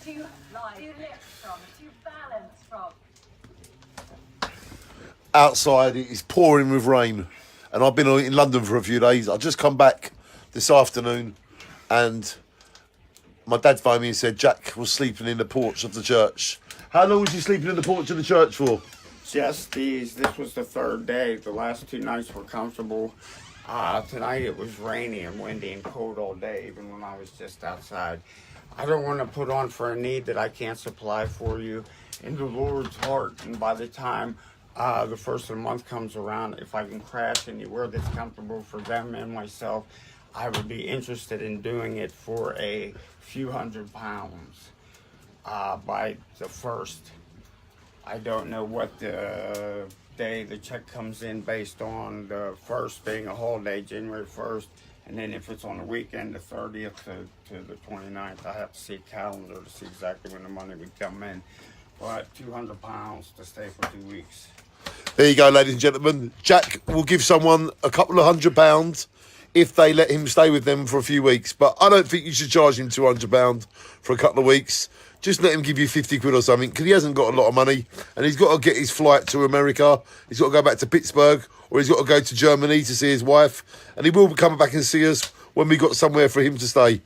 to lift from, to balance from. Outside it is pouring with rain, and I've been in London for a few days. I just come back this afternoon, and my dad phoned me and said Jack was sleeping in the porch of the church. How long was he sleeping in the porch of the church for? Just these. This was the third day. The last 2 nights were comfortable. Tonight it was rainy and windy and cold all day, even when I was just outside. I don't want to put on for a need that I can't supply for you in the Lord's heart. And by the time the first of the month comes around, if I can crash anywhere that's comfortable for them and myself, I would be interested in doing it for a few £100 by the first. I don't know what the day the check comes in based on the first being a holiday, January 1st, and then if it's on the weekend, the 30th to the 29th. I have to see a calendar to see exactly when the money would come in. But £200 to stay for 2 weeks. There you go, ladies and gentlemen. Jack will give someone a couple of £100 if they let him stay with them for a few weeks. But I don't think you should charge him £200 for a couple of weeks. Just let him give you 50 quid or something, because he hasn't got a lot of money, and he's got to get his flight to America. He's got to go back to Pittsburgh, or he's got to go to Germany to see his wife, and he will come back and see us when we got somewhere for him to stay.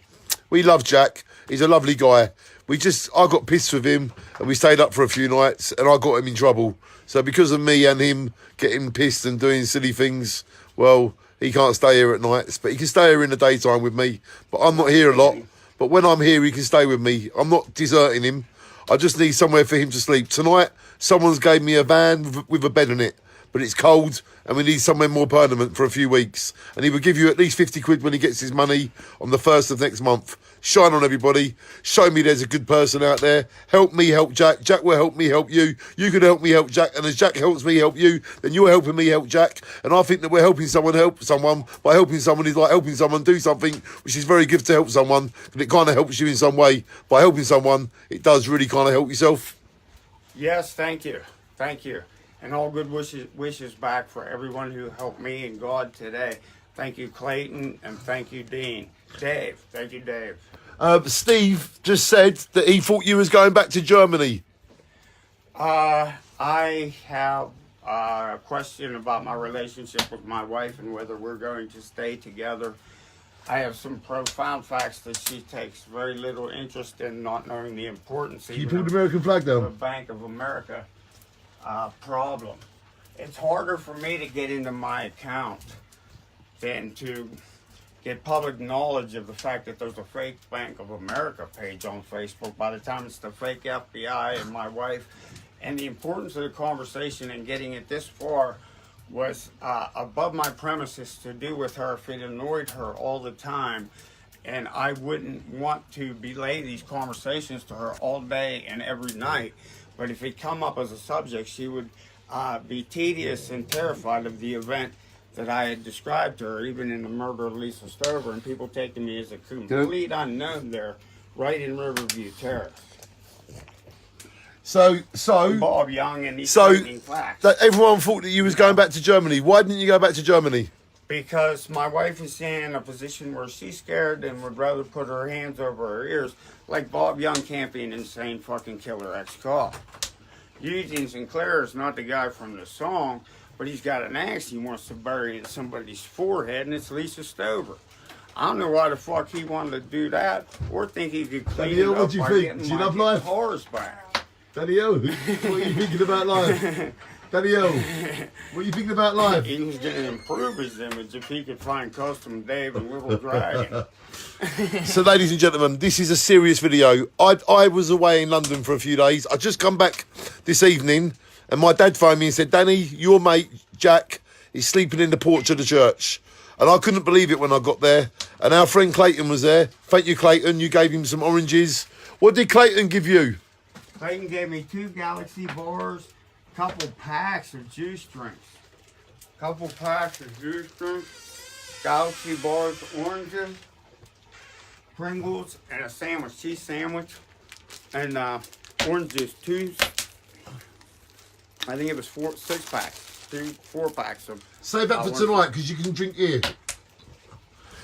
We love Jack. He's a lovely guy. I got pissed with him, and we stayed up for a few nights, and I got him in trouble. So because of me and him getting pissed and doing silly things, well, he can't stay here at nights, but he can stay here in the daytime with me. But I'm not here a lot. But when I'm here, he can stay with me. I'm not deserting him. I just need somewhere for him to sleep. Tonight, someone's gave me a van with a bed in it, but it's cold, and we need somewhere more permanent for a few weeks. And he will give you at least 50 quid when he gets his money on the 1st of next month. Shine on, everybody. Show me there's a good person out there. Help me help Jack. Jack will help me help you. You can help me help Jack. And as Jack helps me help you, then you're helping me help Jack. And I think that we're helping someone help someone. By helping someone is like helping someone do something, which is very good to help someone. And it kind of helps you in some way. By helping someone, it does really kind of help yourself. Yes, thank you. Thank you. And all good wishes back for everyone who helped me and God today. Thank you, Clayton, and thank you, Dean. Dave, thank you, Dave. Steve just said that he thought you was going back to Germany. I have a question about my relationship with my wife and whether we're going to stay together. I have some profound facts that she takes very little interest in, not knowing the importance. You pulled the American flag down. The Bank of America problem. It's harder for me to get into my account than to get public knowledge of the fact that there's a fake Bank of America page on Facebook. By the time it's the fake FBI and my wife, and the importance of the conversation and getting it this far was above my premises to do with her if it annoyed her all the time. And I wouldn't want to belay these conversations to her all day and every night. But if it come up as a subject, she would be tedious and terrified of the event that I had described to her, even in the murder of Lisa Stover, and people taking me as a complete unknown there, right in Riverview Terrace. So Bob Young and these facts. Everyone thought that you was going back to Germany. Why didn't you go back to Germany? Because my wife is in a position where she's scared and would rather put her hands over her ears, like Bob Young can't be an insane fucking killer ex-cop. Eugene Sinclair is not the guy from the song, but he's got an axe he wants to bury in somebody's forehead, and it's Lisa Stover. I don't know why the fuck he wanted to do that, or think he could clean Daniel, it up what do you by think? getting Do you my love life? guitars back. Daniel, what are you thinking about life? Daniel, what are you thinking about life? He was going to improve his image if he could find Custom Dave and Little Dragon. So, ladies and gentlemen, this is a serious video. I was away in London for a few days. I just come back this evening, and my dad phoned me and said, Danny, your mate, Jack, is sleeping in the porch of the church. And I couldn't believe it when I got there. And our friend Clayton was there. Thank you, Clayton. You gave him some oranges. What did Clayton give you? Clayton gave me 2 Galaxy bars, couple packs of juice drinks. Galaxy bars, oranges, Pringles, and a sandwich, cheese sandwich, and orange juice, 2, I think it was 6 packs, 4 packs of. Save that for tonight, because you can drink here.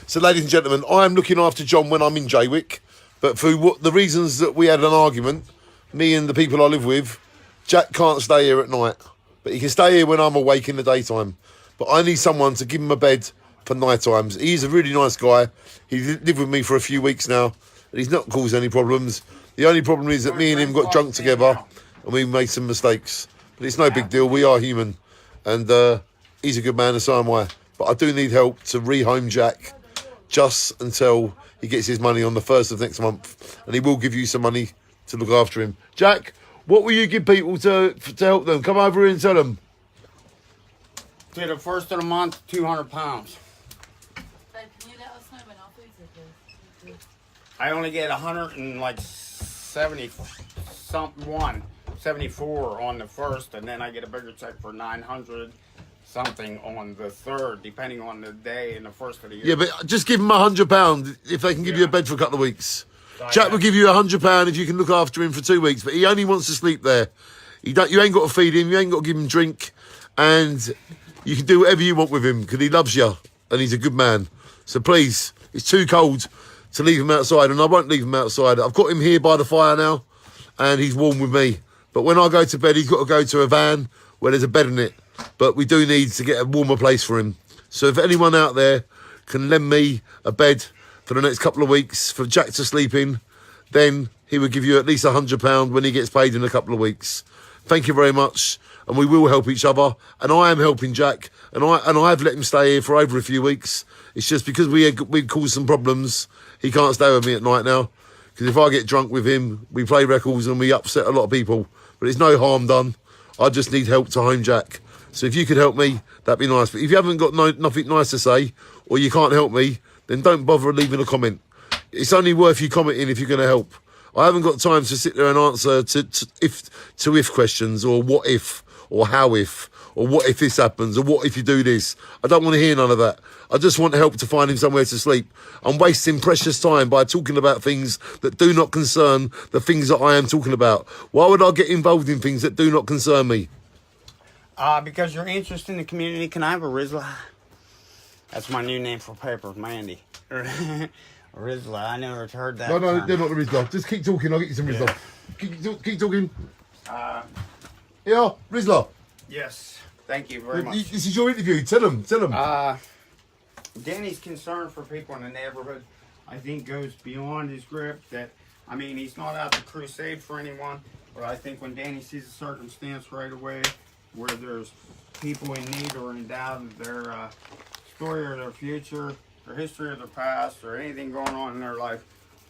So, ladies and gentlemen, I am looking after John when I'm in Jaywick. But for the reasons that we had an argument, me and the people I live with, Jack can't stay here at night. But he can stay here when I'm awake in the daytime. But I need someone to give him a bed for night times. He's a really nice guy. He's lived with me for a few weeks now, and he's not caused any problems. The only problem is that me and him got drunk together, and we made some mistakes. But it's no big deal. We are human. And he's a good man, and so am I. But I do need help to rehome Jack just until he gets his money on the 1st of next month. And he will give you some money to look after him. Jack, what will you give people to help them? Come over here and tell them. To the 1st of the month, 200 pounds. Babe, can you let us know when our food's here, please? I only get 74 on the 1st, and then I get a bigger check for 900 something on the 3rd, depending on the day and the 1st of the year. Yeah, but just give him £100 if they can give you a bed for a couple of weeks. Jack will give you £100 if you can look after him for 2 weeks, but he only wants to sleep there. You ain't got to feed him, you ain't got to give him drink, and you can do whatever you want with him because he loves you and he's a good man. So please, it's too cold to leave him outside, and I won't leave him outside. I've got him here by the fire now, and he's warm with me. But when I go to bed, he's got to go to a van where there's a bed in it. But we do need to get a warmer place for him. So if anyone out there can lend me a bed for the next couple of weeks for Jack to sleep in, then he will give you at least £100 when he gets paid in a couple of weeks. Thank you very much, and we will help each other. And I am helping Jack, and I've let him stay here for over a few weeks. It's just because we caused some problems, he can't stay with me at night now. Because if I get drunk with him, we play records and we upset a lot of people. But it's no harm done. I just need help to home Jack. So if you could help me, that'd be nice. But if you haven't got nothing nice to say, or you can't help me, then don't bother leaving a comment. It's only worth you commenting if you're going to help. I haven't got time to sit there and answer to if questions, or what if, or how if, or what if this happens, or what if you do this. I don't want to hear none of that. I just want help to find him somewhere to sleep. I'm wasting precious time by talking about things that do not concern the things that I am talking about. Why would I get involved in things that do not concern me? Because you're interested in the community. Can I have a Rizla? That's my new name for paper, Mandy. Rizla, I never heard that. No, they're not the Rizla. Just keep talking, I'll get you some Rizla. Keep talking. Yeah, Rizla. Yes, thank you very much. This is your interview. Tell them. Danny's concern for people in the neighborhood, I think, goes beyond his grip. He's not out to crusade for anyone, but I think when Danny sees a circumstance right away where there's people in need or in doubt of their story or their future, their history or their past, or anything going on in their life,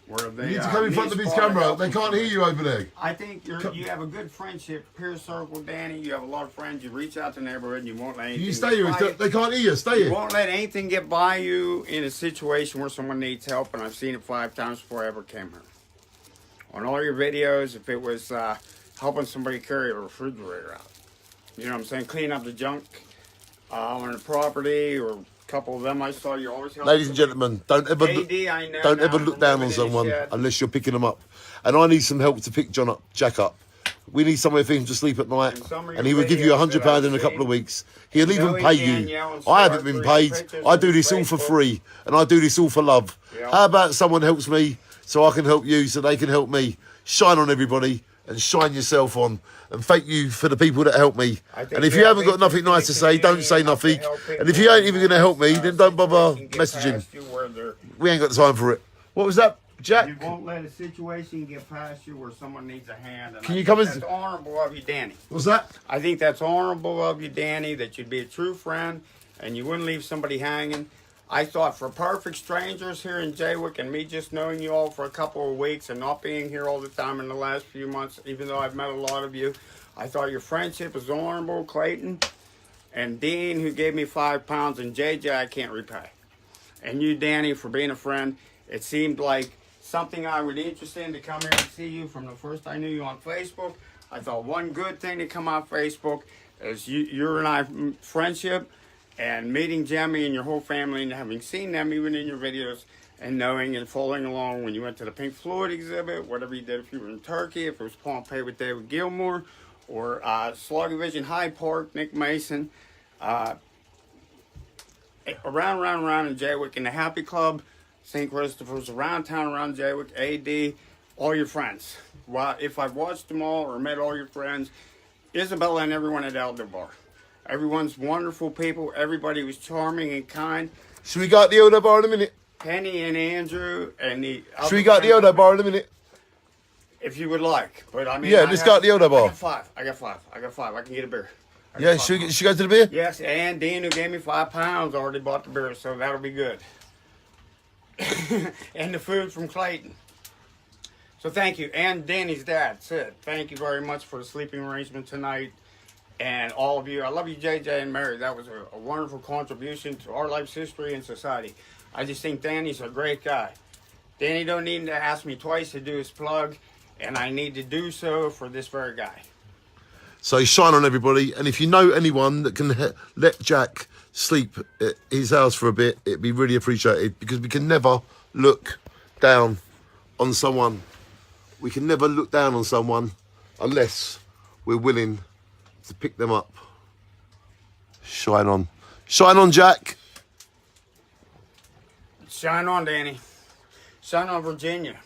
where they you need to come in front of his camera. They can't hear you over there. I think you have a good friendship, peer circle, Danny. You have a lot of friends. You reach out to the neighborhood, and you won't let anything. You stay here. They can't hear you. Stay here. You won't let anything get by you in a situation where someone needs help, and I've seen it 5 times before I ever came here. On all your videos, if it was helping somebody carry a refrigerator out, you know what I'm saying, clean up the junk on the property, or couple of them I saw you always help. Ladies and gentlemen, don't ever look down on someone unless you're picking them up. And I need some help to pick Jack up. We need somewhere for him to sleep at night, and he will give you £100 in a couple of weeks. He'll even pay you. I haven't been paid. I do this all for free, and I do this all for love. How about someone helps me so I can help you, so they can help me? Shine on everybody and shine yourself on. And thank you for the people that help me. And if you haven't got nothing nice to say, don't say nothing. And if you ain't even going to help me, then don't bother messaging. We ain't got time for it. What was that, Jack? You won't let a situation get past you where someone needs a hand. And Can you come in? That's honorable of you, Danny. What's that? I think that's honorable of you, Danny, that you'd be a true friend and you wouldn't leave somebody hanging. I thought for perfect strangers here in Jaywick, and me just knowing you all for a couple of weeks and not being here all the time in the last few months, even though I've met a lot of you, I thought your friendship was honorable, Clayton. And Dean, who gave me £5, and JJ, I can't repay. And you, Danny, for being a friend. It seemed like something I was interested in to come here and see you from the first I knew you on Facebook. I thought one good thing to come out Facebook is your and I friendship, and meeting Jemmy and your whole family, and having seen them even in your videos, and knowing and following along when you went to the Pink Floyd exhibit, whatever you did, if you were in Turkey, if it was Pompeii with David Gilmour, or Slaughter Division, Hyde Park, Nick Mason, around in Jaywick in the Happy Club, St. Christopher's, around town, around Jaywick, AD, all your friends. Well, if I've watched them all or met all your friends, Isabella and everyone at Elder Bar. Everyone's wonderful people. Everybody was charming and kind. Should we go at the Elder Bar in a minute? Penny and Andrew and the other Should we go at the friends- Elder Bar in a minute? If you would like. But I mean, Yeah, I let's have- go at the Elder Bar. I got five. I can get a beer. I got Yeah, 5 should pounds. we go to the beer? Yes, and Dean, who gave me 5 pounds, already bought the beer, so that'll be good. And the food from Clayton. So thank you. And Danny's dad, Sid. Thank you very much for the sleeping arrangement tonight. And all of you. I love you, JJ and Mary. That was a wonderful contribution to our life's history and society. I just think Danny's a great guy. Danny don't need to ask me twice to do his plug, and I need to do so for this very guy. So shine on everybody. And if you know anyone that can let Jack sleep at his house for a bit, it'd be really appreciated, because we can never look down on someone. We can never look down on someone unless we're willing to pick them up. Shine on. Shine on, Jack. Shine on, Danny. Shine on, Virginia.